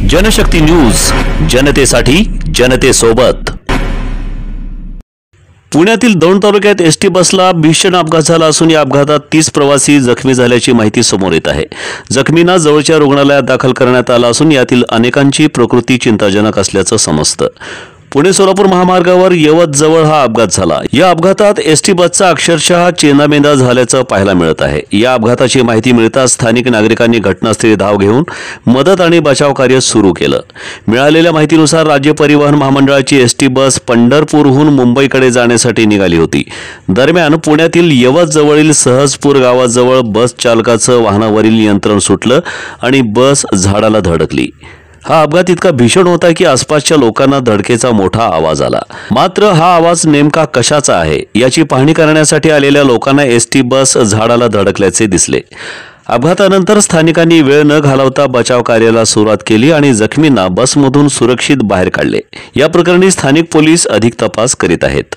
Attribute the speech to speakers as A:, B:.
A: Janshakti news, जनतेसाठी जनतेसोबत। पुण्यातील दौंड तालुक्यात एसटी बसला भीषण अपघात झाला असून या अपघातात 30 प्रवासी जखमी झाल्याची माहिती समोर येत आहे। जखमींना जवळच्या रुग्णालयात दाखल करण्यात आलं असून यातील अनेकांची प्रकृती चिंताजनक असल्याचं समजतं। पुणे सोलापूर महामार्गावर यवत जवळ हा अपघात झाला। या अपघातात एसटी बसचा अक्षरशः चेंदामेंदा झाल्याचं पाहायला मिळत आहे। या अपघाताची माहिती मिळताच स्थानिक नागरिकांनी घटनास्थळी धाव घेऊन मदत आणि बचाव कार्य सुरू केलं। मिळालेल्या माहितीनुसार राज्य परिवहन महामंडळाची एसटी बस पंढरपूरहून मुंबईकडे जाण्यासाठी निघाली होती। दरम्यान पुण्यातील यवत जवळील सहजपूर गावाजवळ बस चालकाचं वाहनावरील नियंत्रण सुटलं आणि बस झाडाला धडकली। हा अपघात इतका भीषण होता की आसपासच्या लोकांना धडकेचा मोठा आवाज आला। मात्र हा आवाज नेमका कशाचा आहे याची पाहणी करण्यासाठी आलेल्या लोकांना एसटी बस झाडाला धडकल्याचे दिसले। अपघातानंतर स्थानिकांनी वेळ न घालवता बचाव कार्याला सुरुवात केली आणि जखमींना बसमधून सुरक्षित बाहेर काढले। या प्रकरणी स्थानिक पोलीस अधिक तपास करीत आहेत।